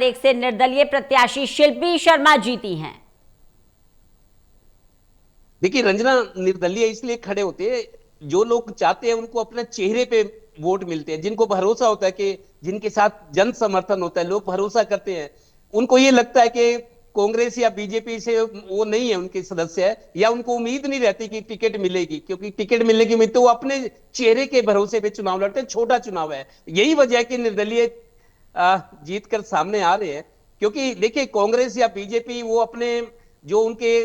एक से निर्दलीय प्रत्याशी शिल्पी शर्मा जीती हैं। देखिए रंजना, निर्दलीय इसलिए खड़े होते हैं, जो लोग चाहते हैं उनको अपने चेहरे पे वोट मिलते हैं, जिनको भरोसा होता है कि जिनके साथ जन समर्थन होता है, लोग भरोसा करते हैं। उनको ये लगता है कि कांग्रेस या बीजेपी से वो नहीं है उनके सदस्य है, या उनको उम्मीद नहीं रहती कि टिकट मिलेगी, क्योंकि टिकट मिलने की उम्मीद तो वो अपने चेहरे के भरोसे पे चुनाव लड़ते हैं। छोटा चुनाव है, यही वजह है कि निर्दलीय जीत कर सामने आ रहे हैं। क्योंकि देखिए कांग्रेस या बीजेपी वो अपने जो उनके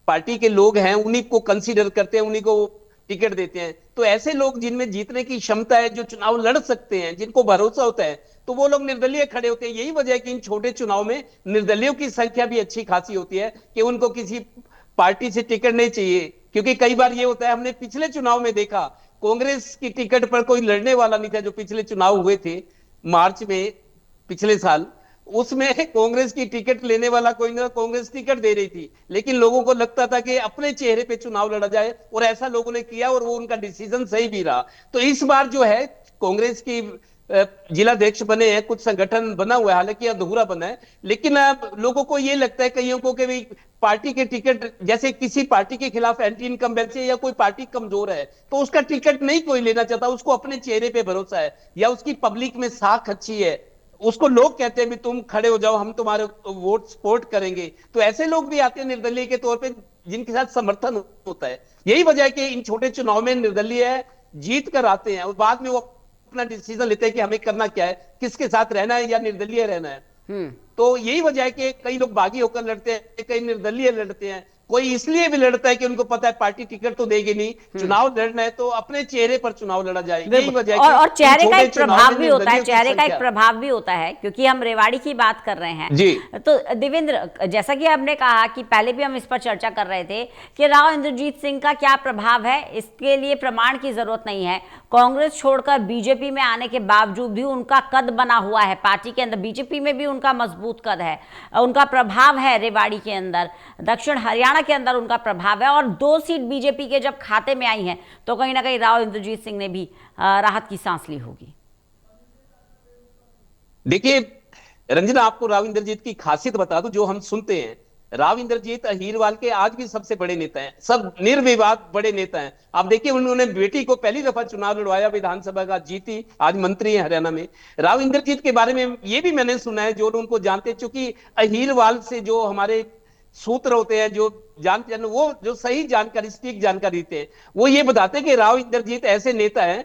पार्टी के लोग हैं उन्हीं को कंसीडर करते हैं, उन्हीं को टिकट देते हैं। तो ऐसे लोग जिनमें जीतने की क्षमता है, जो चुनाव लड़ सकते हैं, जिनको भरोसा होता है, तो वो लोग निर्दलीय खड़े होते हैं। यही वजह है कि इन छोटे चुनाव में निर्दलीयों की संख्या भी अच्छी खासी होती है, कि उनको किसी पार्टी से टिकट नहीं चाहिए। क्योंकि कई बार ये होता है, हमने पिछले चुनाव में देखा, कांग्रेस की टिकट पर कोई लड़ने वाला नहीं था, जो पिछले चुनाव हुए थे मार्च में पिछले साल, उसमें कांग्रेस की टिकट लेने वाला कोई ना, कांग्रेस टिकट दे रही थी, लेकिन लोगों को लगता था कि अपने चेहरे पे चुनाव लड़ा जाए, और ऐसा लोगों ने किया, और वो उनका डिसीजन सही भी रहा। तो इस बार जो है कांग्रेस की जिलाध्यक्ष बने हैं, कुछ संगठन बना हुआ है, हालांकि अधूरा बना है, लेकिन अब लोगों को ये लगता है कईयों को कि भाई पार्टी के टिकट, जैसे किसी पार्टी के खिलाफ एंटी इनकम्बेंसी या कोई पार्टी कमजोर है तो उसका टिकट नहीं कोई लेना चाहता, उसको अपने चेहरे पे भरोसा है, या उसकी पब्लिक में साख अच्छी है, उसको लोग कहते हैं भी तुम खड़े हो जाओ, हम तुम्हारे वोट सपोर्ट करेंगे। तो ऐसे लोग भी आते हैं निर्दलीय के तौर पे, जिनके साथ समर्थन होता है। यही वजह है कि इन छोटे चुनाव में निर्दलीय जीत कर आते हैं, और बाद में वो अपना डिसीजन लेते हैं कि हमें करना क्या है, किसके साथ रहना है या निर्दलीय रहना है। हम्म। तो यही वजह है कि कई लोग बागी होकर लड़ते हैं, कई निर्दलीय लड़ते हैं, कोई इसलिए भी लड़ता है कि उनको पता है पार्टी टिकट तो देगी नहीं, चुनाव लड़ना है तो अपने चेहरे पर चुनाव लड़ा जाए। यही बिल्कुल। वजह है और कि इन चेहरे का छोटे एक चुनाव प्रभाव में भी होता है, निर्दलीयों की चेहरे का एक संख्या। प्रभाव भी होता है, क्योंकि हम रेवाड़ी की बात कर रहे हैं। जी तो देवेंद्र, जैसा कि हमने कहा कि पहले भी हम इस पर चर्चा कर रहे थे कि राव इंद्रजीत सिंह का क्या प्रभाव है, इसके लिए प्रमाण की जरूरत नहीं है। कांग्रेस छोड़कर बीजेपी में आने के बावजूद भी उनका कद बना हुआ है पार्टी के अंदर, बीजेपी में भी उनका मजबूत कद है, उनका प्रभाव है रेवाड़ी के अंदर, दक्षिण हरियाणा के अंदर उनका प्रभाव है, और 2 सीट बीजेपी के जब खाते में आई हैं तो कहीं ना कहीं राव इंद्रजीत सिंह ने भी राहत की सांस ली होगी। देखिए रंजना, आपको राव इंद्रजीत की खासियत बता दूं जो हम सुनते हैं। राव इंद्रजीत अहीरवाल के आज भी सबसे बड़े नेता हैं, सब निर्विवाद बड़े नेता हैं। आप देखिए उन्होंने बेटी को पहली दफा चुनाव लड़वाया, विधानसभा का जीती, आज मंत्री है हरियाणा में। राव इंद्रजीत के बारे में ये भी मैंने सुना है, जो उनको जानते हैं, चूंकि अहीरवाल से जो हमारे सूत्र होते हैं, जो जानते हैं, वो जो सही जानकारी, सटीक जानकारी देते हैं, वो ये बताते हैं कि राव इंद्रजीत ऐसे नेता हैं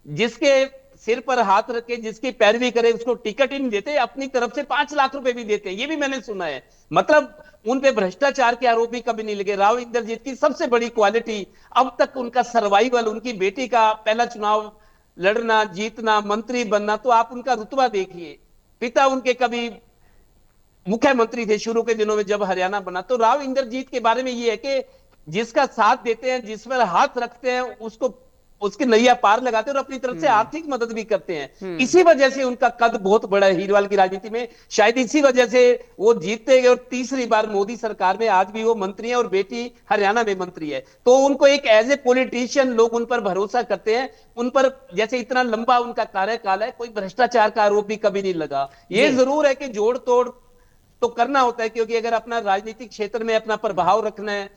जिसके सिर पर हाथ रखे, जिसकी पैरवी करे, उसको टिकट ही नहीं देते, अपनी तरफ से 5 लाख रुपए भी देते हैं, ये भी मैंने सुना है। मतलब उन पे भ्रष्टाचार के आरोप भी कभी नहीं लगे। राव इंद्रजीत की सबसे बड़ी क्वालिटी अब तक उनका सर्वाइवल, उनकी बेटी का पहला चुनाव लड़ना, जीतना, मंत्री बनना। तो आप उनका रुतबा देखिए, पिता उनके कभी मुख्यमंत्री थे शुरू के दिनों में जब हरियाणा बना। तो राव इंद्रजीत के बारे में ये है कि जिसका साथ देते हैं, जिस पर हाथ रखते हैं, उसको उसकी नैया पार लगाते हैं, और अपनी तरफ से आर्थिक मदद भी करते हैं। इसी वजह से उनका कद बहुत बड़ा है हीरवाल की राजनीति में। शायद इसी वजह से वो जीतते गए, और तीसरी बार मोदी सरकार में आज भी वो मंत्री है, और बेटी हरियाणा में मंत्री है। तो उनको एक एज ए पॉलिटिशियन लोग उन पर भरोसा करते हैं। उन पर जैसे इतना लंबा उनका कार्यकाल है, कोई भ्रष्टाचार का आरोप भी कभी नहीं लगा। ये जी। जरूर है कि जोड़ तोड़ तो करना होता है, क्योंकि अगर अपना राजनीतिक क्षेत्र में अपना प्रभाव रखना है,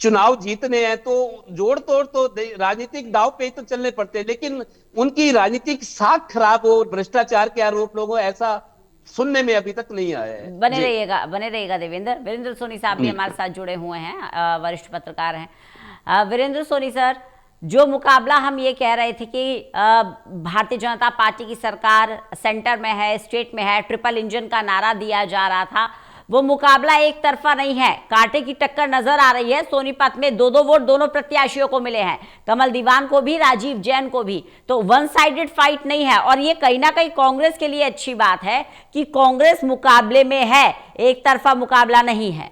चुनाव जीतने हैं, तो जोड़ तोड़ तो राजनीतिक दाव पे तो चलने पड़ते हैं। लेकिन उनकी राजनीतिक साख खराब हो, भ्रष्टाचार के आरोप लोगों, ऐसा सुनने में अभी तक नहीं आया है। जी बने रहिएगा देवेंद्र। वीरेंद्र सोनी साहब भी जी हमारे साथ जुड़े हुए हैं, वरिष्ठ पत्रकार हैं। वीरेंद्र सोनी सर, जो मुकाबला हम ये कह रहे थे कि भारतीय जनता पार्टी की सरकार सेंटर में है, स्टेट में है, ट्रिपल इंजन का नारा दिया जा रहा था, वो मुकाबला एक तरफा नहीं है, कांटे की टक्कर नजर आ रही है। सोनीपत में 2-2 वोट दोनों प्रत्याशियों को मिले हैं, कमल दीवान को भी, राजीव जैन को भी। तो वन साइडेड फाइट नहीं है, और ये कहीं ना कहीं कांग्रेस के लिए अच्छी बात है कि कांग्रेस मुकाबले में है, एक तरफा मुकाबला नहीं है।